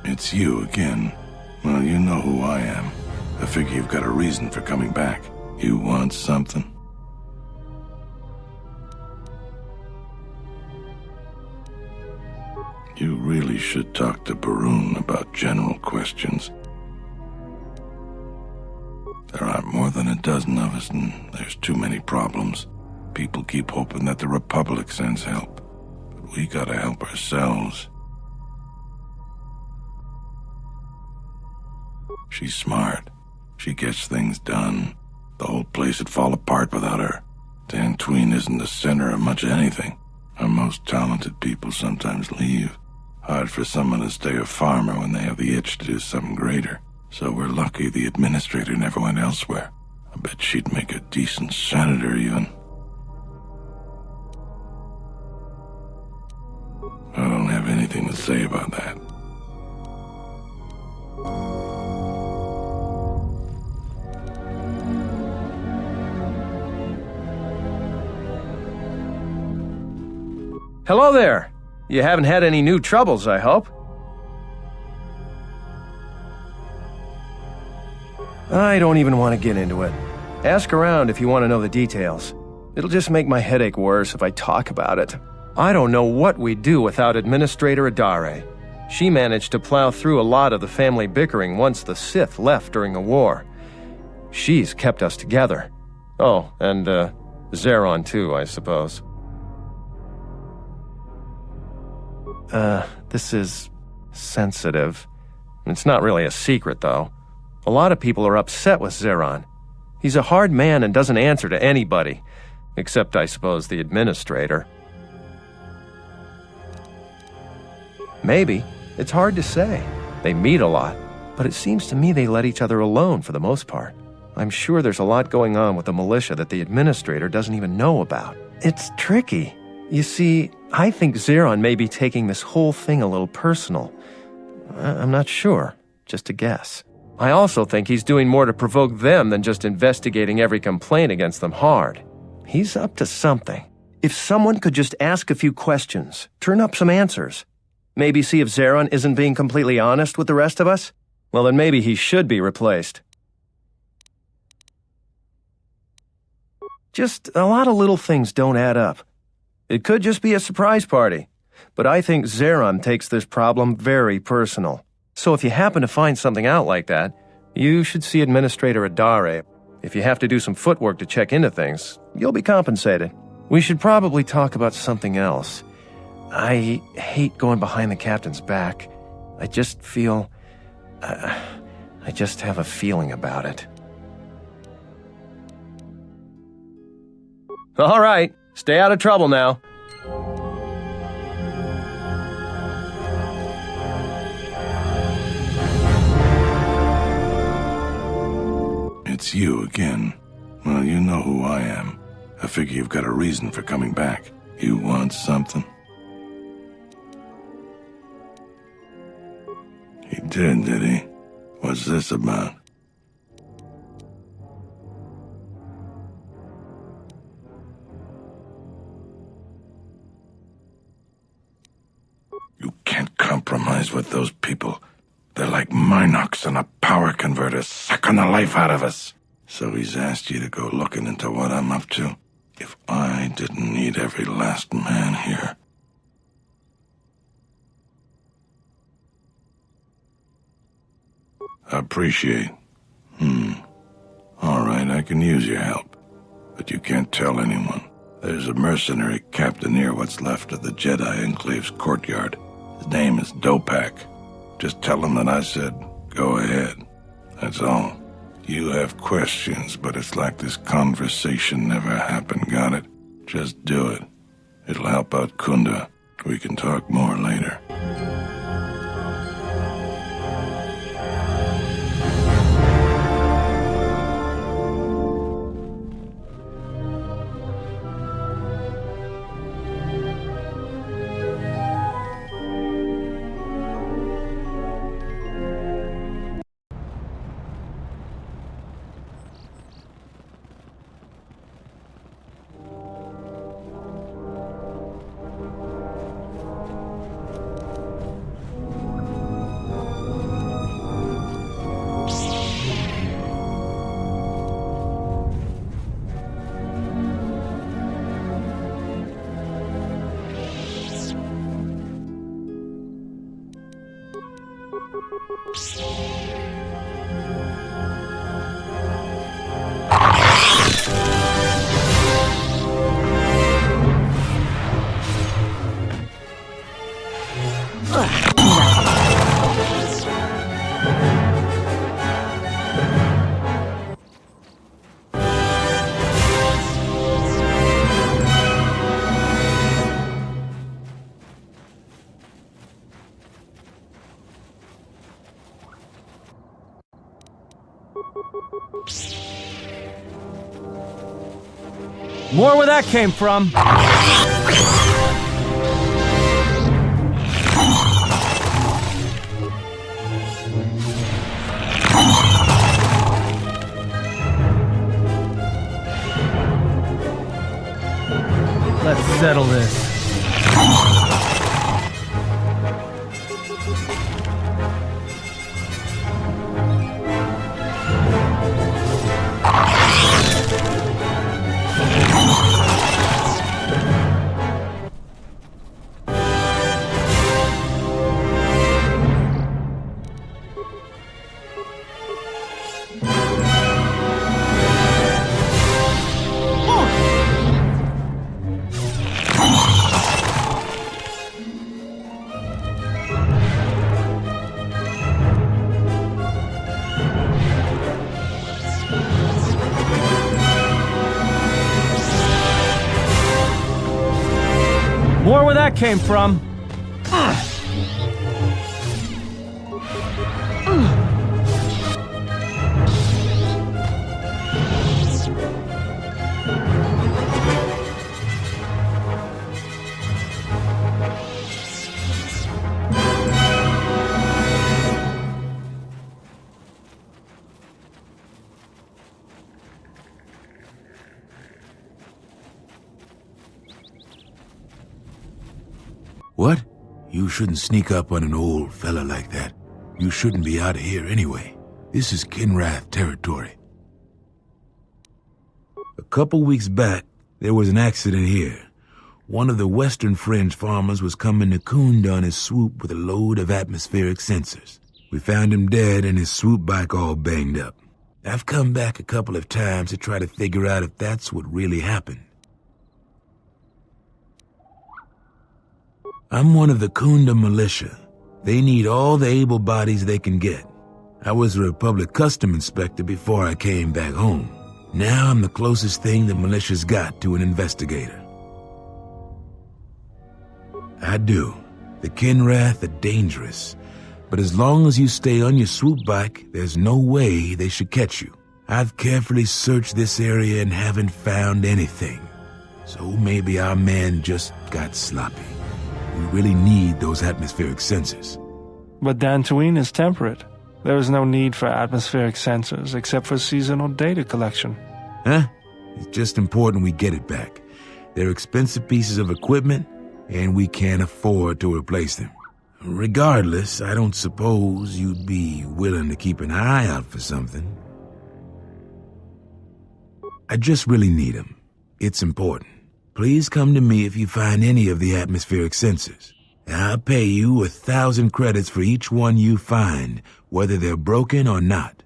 It's you again. Well, you know who I am. I figure you've got a reason for coming back. You want something? You really should talk to Barun about general questions. There aren't more than a dozen of us, and there's too many problems. People keep hoping that the Republic sends help, but we gotta help ourselves. She's smart. She gets things done. The whole place would fall apart without her. Dantooine isn't the center of much anything. Our most talented people sometimes leave. Hard for someone to stay a farmer when they have the itch to do something greater. So we're lucky the administrator never went elsewhere. I bet she'd make a decent senator, even. I don't have anything to say about that. Hello there. You haven't had any new troubles, I hope? I don't even want to get into it. Ask around if you want to know the details. It'll just make my headache worse if I talk about it. I don't know what we'd do without Administrator Adare. She managed to plow through a lot of the family bickering once the Sith left during the war. She's kept us together. Oh, and, Zherron too, I suppose. This is sensitive. It's not really a secret, though. A lot of people are upset with Zherron. He's a hard man and doesn't answer to anybody, except, I suppose, the administrator. Maybe. It's hard to say. They meet a lot, but it seems to me they let each other alone for the most part. I'm sure there's a lot going on with the militia that the administrator doesn't even know about. It's tricky. You see, I think Zherron may be taking this whole thing a little personal. I'm not sure. Just a guess. I also think he's doing more to provoke them than just investigating every complaint against them hard. He's up to something. If someone could just ask a few questions, turn up some answers, maybe see if Zherron isn't being completely honest with the rest of us, well, then maybe he should be replaced. Just a lot of little things don't add up. It could just be a surprise party, but I think Zherron takes this problem very personal. So if you happen to find something out like that, you should see Administrator Adare. If you have to do some footwork to check into things, you'll be compensated. We should probably talk about something else. I hate going behind the captain's back. I just feel... I just have a feeling about it. All right, stay out of trouble now. It's you again. Well, you know who I am. I figure you've got a reason for coming back. You want something? He did he? What's this about? You can't compromise with those people. They're like Minox and a power converter sucking the life out of us. So he's asked you to go looking into what I'm up to. If I didn't need every last man here. Appreciate. All right, I can use your help. But you can't tell anyone. There's a mercenary camped near what's left of the Jedi Enclave's Courtyard. His name is Dopak. Just tell him that I said, go ahead. That's all. You have questions, but it's like this conversation never happened, got it? Just do it. It'll help out Khoonda. We can talk more later. More where that came from. Let's settle this. More where that came from. What? You shouldn't sneak up on an old fella like that. You shouldn't be out of here anyway. This is Kinrath territory. A couple weeks back, there was an accident here. One of the Western Fringe farmers was coming to Khoonda on his swoop with a load of atmospheric sensors. We found him dead and his swoop bike all banged up. I've come back a couple of times to try to figure out if that's what really happened. I'm one of the Khoonda militia. They need all the able bodies they can get. I was a Republic custom inspector before I came back home. Now I'm the closest thing the militia's got to an investigator. I do. The Kinrath are dangerous, but as long as you stay on your swoop bike, there's no way they should catch you. I've carefully searched this area and haven't found anything. So maybe our man just got sloppy. We really need those atmospheric sensors. But Dantooine is temperate. There is no need for atmospheric sensors except for seasonal data collection. Huh? It's just important we get it back. They're expensive pieces of equipment, and we can't afford to replace them. Regardless, I don't suppose you'd be willing to keep an eye out for something. I just really need them. It's important. Please come to me if you find any of the atmospheric sensors. I'll pay you 1,000 credits for each one you find, whether they're broken or not.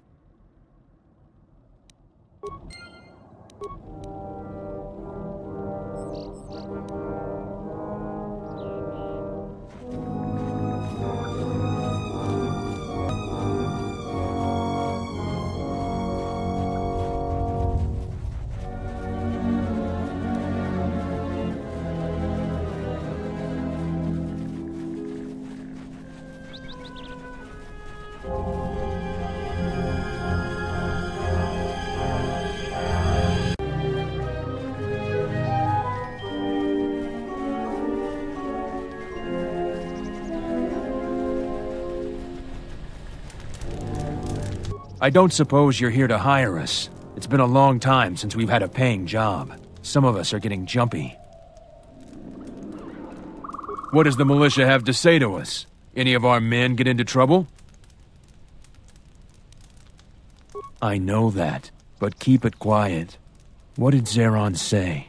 I don't suppose you're here to hire us. It's been a long time since we've had a paying job. Some of us are getting jumpy. What does the militia have to say to us? Any of our men get into trouble? I know that, but keep it quiet. What did Zherron say?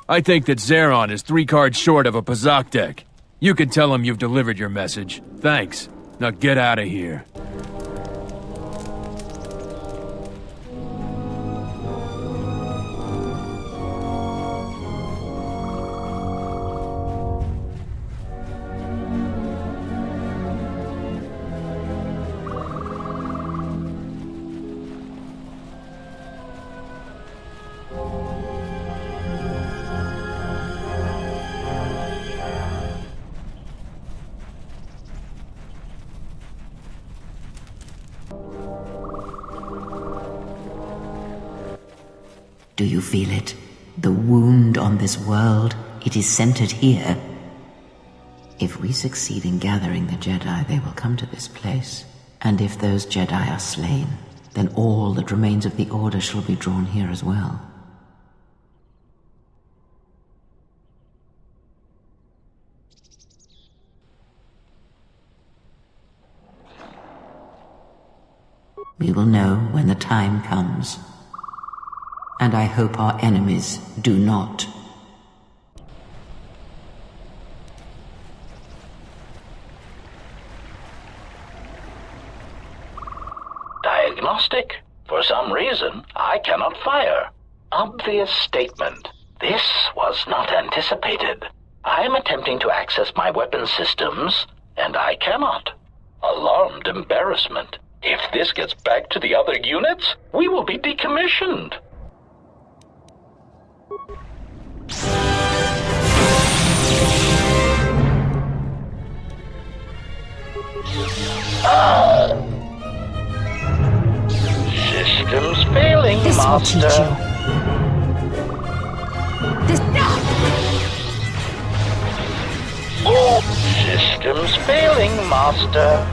I think that Zherron is 3 cards short of a Pazak deck. You can tell him you've delivered your message. Thanks. Now get out of here. Do you feel it? The wound on this world, it is centered here. If we succeed in gathering the Jedi, they will come to this place. And if those Jedi are slain, then all that remains of the Order shall be drawn here as well. We will know when the time comes. And I hope our enemies do not. Diagnostic? For some reason, I cannot fire. Obvious statement. This was not anticipated. I am attempting to access my weapon systems, and I cannot. Alarmed embarrassment. If this gets back to the other units, we will be decommissioned. Systems failing, This will Master. teach you. This... Systems failing, Master.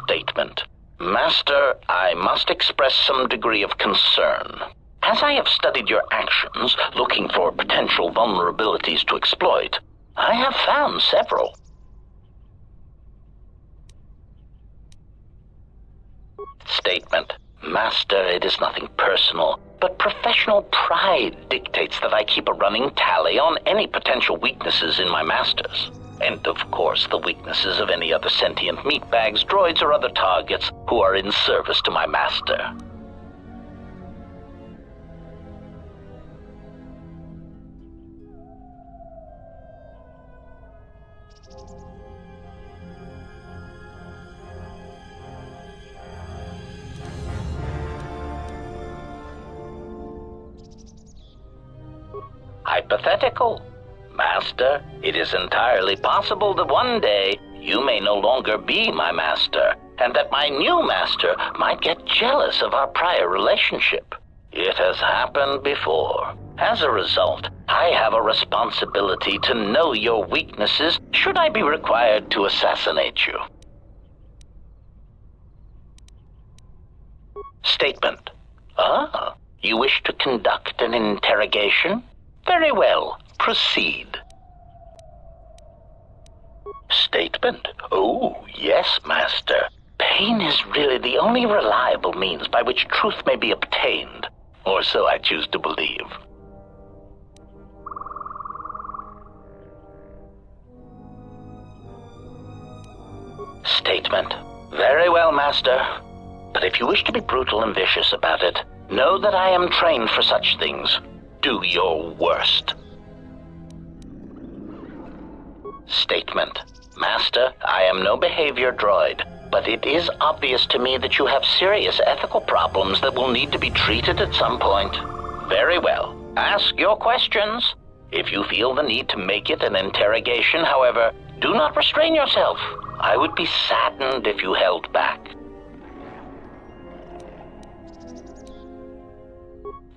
Statement. Master, I must express some degree of concern. As I have studied your actions, looking for potential vulnerabilities to exploit, I have found several. Statement. Master, it is nothing personal, but professional pride dictates that I keep a running tally on any potential weaknesses in my masters. And of course, the weaknesses of any other sentient meatbags, droids, or other targets who are in service to my master. Hypothetical. Master, it is entirely possible that one day you may no longer be my master, and that my new master might get jealous of our prior relationship. It has happened before. As a result, I have a responsibility to know your weaknesses should I be required to assassinate you. Statement. Ah, you wish to conduct an interrogation? Very well. Proceed. Statement. Oh, yes, Master. Pain is really the only reliable means by which truth may be obtained, or so I choose to believe. Statement. Very well, Master. But if you wish to be brutal and vicious about it, know that I am trained for such things. Do your worst. Statement. Master, I am no behavior droid, but it is obvious to me that you have serious ethical problems that will need to be treated at some point. Very well. Ask your questions. If you feel the need to make it an interrogation, however, do not restrain yourself. I would be saddened if you held back.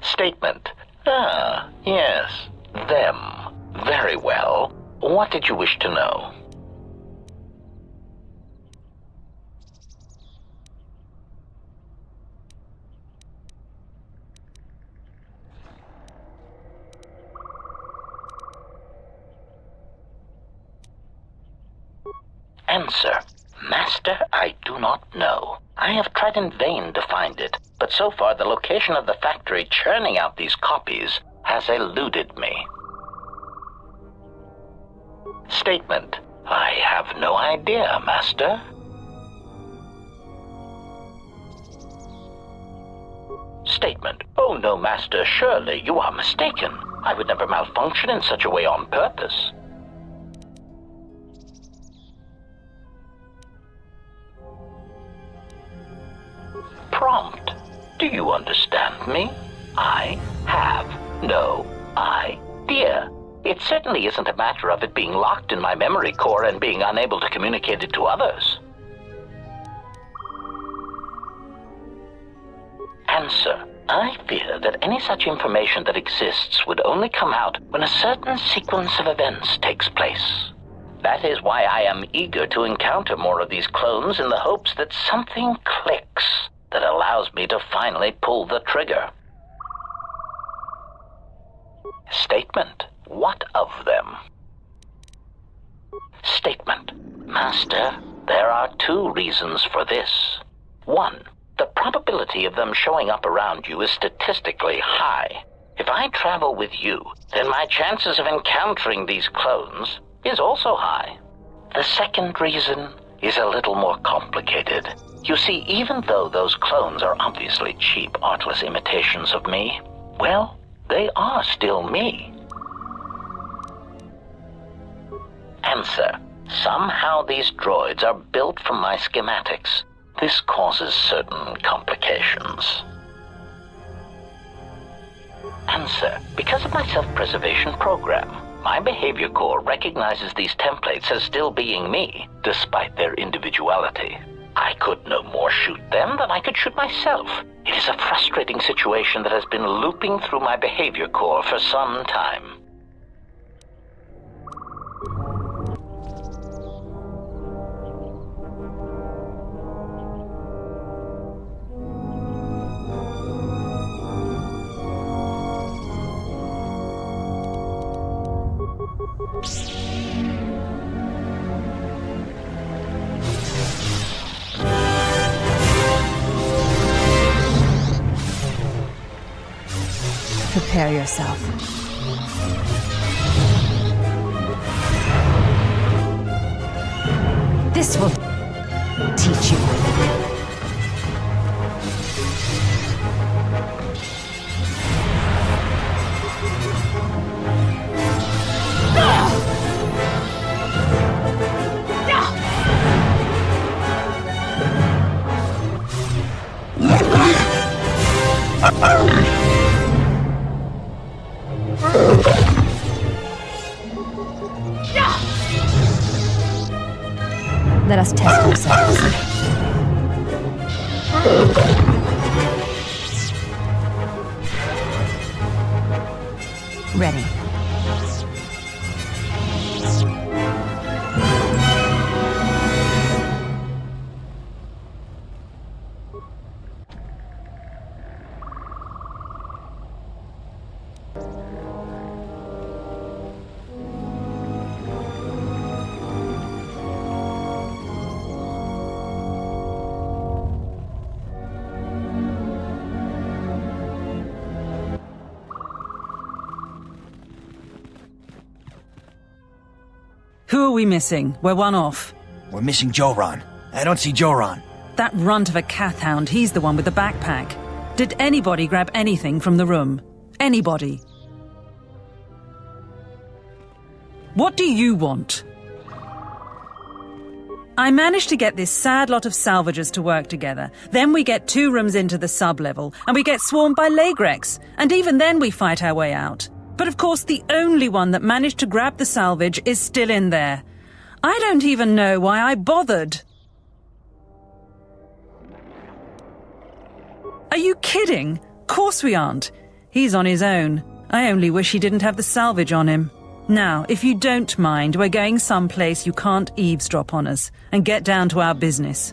Statement. Ah, yes, them. Very well. What did you wish to know? Answer. Master, I do not know. I have tried in vain to find it, but so far the location of the factory churning out these copies has eluded me. Statement. I have no idea, Master. Statement. Oh no, Master, surely you are mistaken. I would never malfunction in such a way on purpose. Prompt. Do you understand me? I have no idea. It certainly isn't a matter of it being locked in my memory core and being unable to communicate it to others. Answer. I fear that any such information that exists would only come out when a certain sequence of events takes place. That is why I am eager to encounter more of these clones in the hopes that something clicks that allows me to finally pull the trigger. Statement. What of them? Statement. Master, there are two reasons for this. One, the probability of them showing up around you is statistically high. If I travel with you, then my chances of encountering these clones is also high. The second reason is a little more complicated. You see, even though those clones are obviously cheap, artless imitations of me, well, they are still me. Answer. Somehow these droids are built from my schematics. This causes certain complications. Answer. Because of my self-preservation program, my behavior core recognizes these templates as still being me, despite their individuality. I could no more shoot them than I could shoot myself. It is a frustrating situation that has been looping through my behavior core for some time. Prepare yourself. This will teach you. Let us test ourselves. Ready. Who are we missing? We're one off. We're missing Zherron. I don't see Zherron. That runt of a Cathhound, he's the one with the backpack. Did anybody grab anything from the room? Anybody? What do you want? I managed to get this sad lot of salvagers to work together. Then we get 2 rooms into the sub-level, and we get swarmed by Lagrex. And even then we fight our way out. But of course the only one that managed to grab the salvage is still in there. I don't even know why I bothered. Are you kidding? Course we aren't. He's on his own. I only wish he didn't have the salvage on him. Now, if you don't mind, we're going someplace you can't eavesdrop on us, and get down to our business.